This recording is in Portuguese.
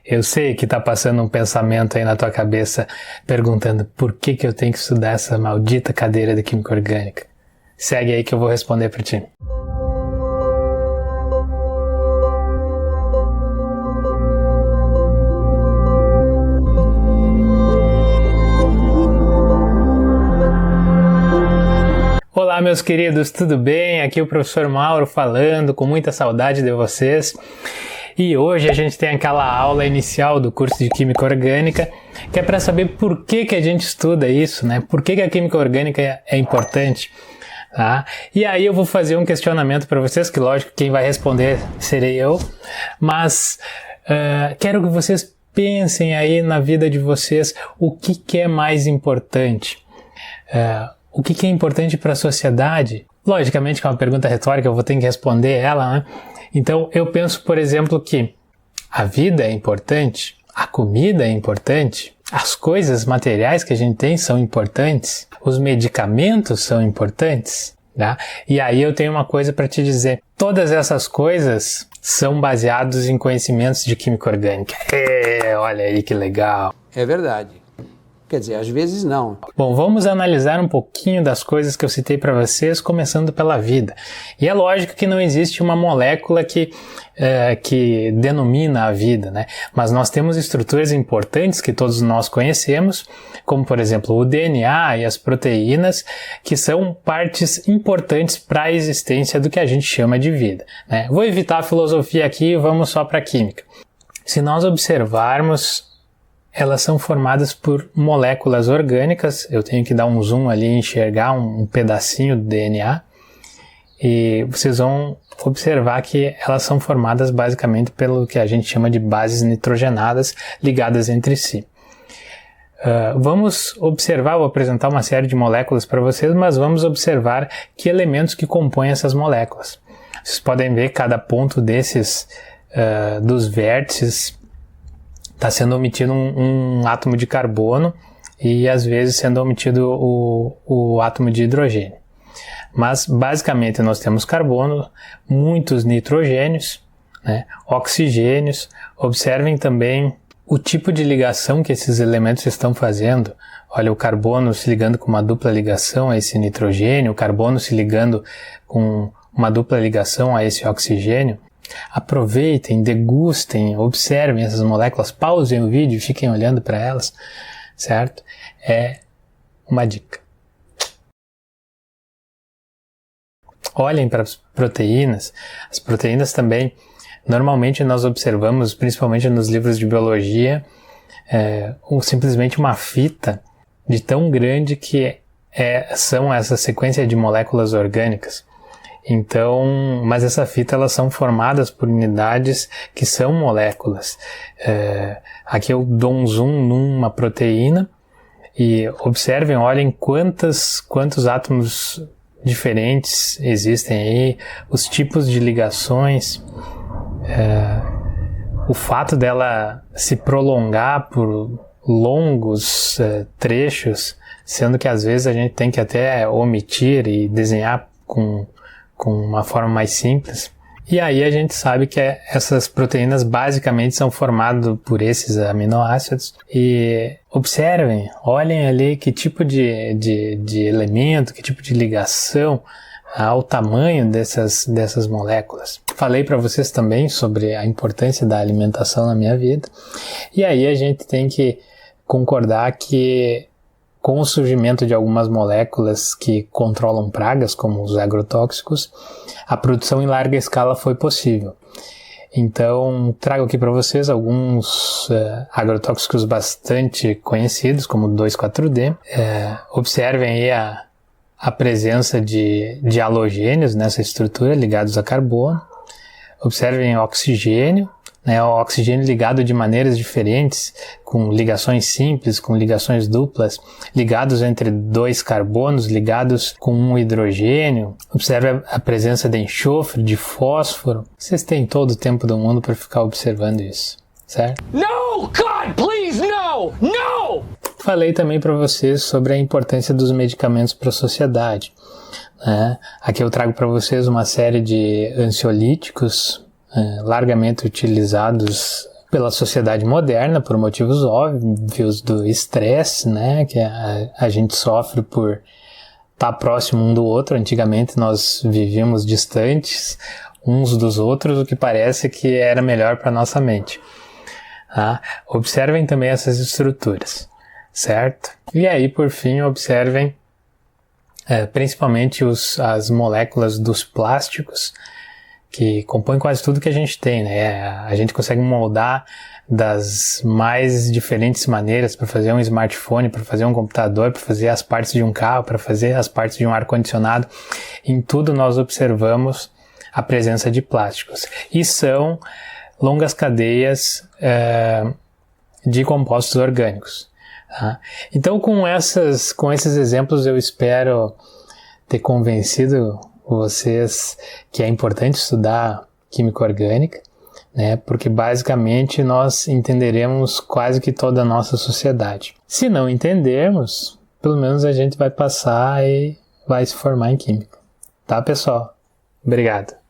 Eu sei que tá passando um pensamento aí na tua cabeça perguntando por que eu tenho que estudar essa maldita cadeira de Química Orgânica. Segue aí que eu vou responder para ti. Olá, meus queridos, tudo bem? Aqui é o professor Mauro falando, com muita saudade de vocês. E hoje a gente tem aquela aula inicial do curso de Química Orgânica, que é para saber por que a gente estuda isso, né? Por que a Química Orgânica é importante, tá? E aí eu vou fazer um questionamento para vocês, que lógico, quem vai responder serei eu, mas quero que vocês pensem aí na vida de vocês o que é mais importante. O que é importante para a sociedade? Logicamente que é uma pergunta retórica, eu vou ter que responder ela, né? Então eu penso, por exemplo, que a vida é importante, a comida é importante, as coisas materiais que a gente tem são importantes, os medicamentos são importantes, tá? E aí eu tenho uma coisa para te dizer, todas essas coisas são baseadas em conhecimentos de química orgânica. Olha aí que legal! É verdade. Quer dizer, às vezes não. Bom, vamos analisar um pouquinho das coisas que eu citei para vocês, começando pela vida. E é lógico que não existe uma molécula que denomina a vida, né? Mas nós temos estruturas importantes que todos nós conhecemos, como por exemplo o DNA e as proteínas, que são partes importantes para a existência do que a gente chama de vida, né? Vou evitar a filosofia aqui e vamos só para a química. Se nós observarmos, elas são formadas por moléculas orgânicas. Eu tenho que dar um zoom ali e enxergar um pedacinho do DNA. E vocês vão observar que elas são formadas basicamente pelo que a gente chama de bases nitrogenadas ligadas entre si. Vamos observar, vou apresentar uma série de moléculas para vocês, mas vamos observar que elementos que compõem essas moléculas. Vocês podem ver cada ponto desses, dos vértices, está sendo omitido um átomo de carbono e às vezes sendo omitido o átomo de hidrogênio. Mas basicamente nós temos carbono, muitos nitrogênios, né, oxigênios. Observem também o tipo de ligação que esses elementos estão fazendo. Olha, o carbono se ligando com uma dupla ligação a esse nitrogênio, o carbono se ligando com uma dupla ligação a esse oxigênio. Aproveitem, degustem, observem essas moléculas, pausem o vídeo e fiquem olhando para elas, certo? É uma dica. Olhem para as proteínas. As proteínas também, normalmente nós observamos, principalmente nos livros de biologia, simplesmente uma fita de tão grande que são essa sequência de moléculas orgânicas. Então, mas essa fita, elas são formadas por unidades que são moléculas. Aqui eu dou um zoom numa proteína e observem, olhem quantos átomos diferentes existem aí, os tipos de ligações, o fato dela se prolongar por longos trechos, sendo que às vezes a gente tem que até omitir e desenhar com uma forma mais simples. E aí a gente sabe que essas proteínas basicamente são formadas por esses aminoácidos. E observem, olhem ali que tipo de elemento, que tipo de ligação ao tamanho dessas moléculas. Falei para vocês também sobre a importância da alimentação na minha vida. E aí a gente tem que concordar que com o surgimento de algumas moléculas que controlam pragas, como os agrotóxicos, a produção em larga escala foi possível. Então, trago aqui para vocês alguns agrotóxicos bastante conhecidos, como o 2,4-D. Observem aí a presença de halogênios nessa estrutura ligados a carbono. Observem o oxigênio, né, o oxigênio ligado de maneiras diferentes, com ligações simples, com ligações duplas, ligados entre dois carbonos, ligados com um hidrogênio. Observe a presença de enxofre, de fósforo. Vocês têm todo o tempo do mundo para ficar observando isso, certo? No, God, please, no! No! Falei também para vocês sobre a importância dos medicamentos para a sociedade. Aqui eu trago para vocês uma série de ansiolíticos largamente utilizados pela sociedade moderna, por motivos óbvios do estresse, né, que a gente sofre por estar próximo um do outro. Antigamente nós vivíamos distantes uns dos outros, o que parece que era melhor para nossa mente. Tá? Observem também essas estruturas, certo? E aí, por fim, observem principalmente as moléculas dos plásticos, que compõem quase tudo que a gente tem, né? A gente consegue moldar das mais diferentes maneiras para fazer um smartphone, para fazer um computador, para fazer as partes de um carro, para fazer as partes de um ar-condicionado. Em tudo nós observamos a presença de plásticos. E são longas cadeias de compostos orgânicos. Tá? Então, com esses exemplos, eu espero ter convencido vocês que é importante estudar química orgânica, né? Porque basicamente nós entenderemos quase que toda a nossa sociedade. Se não entendermos, pelo menos a gente vai passar e vai se formar em química. Tá, pessoal? Obrigado.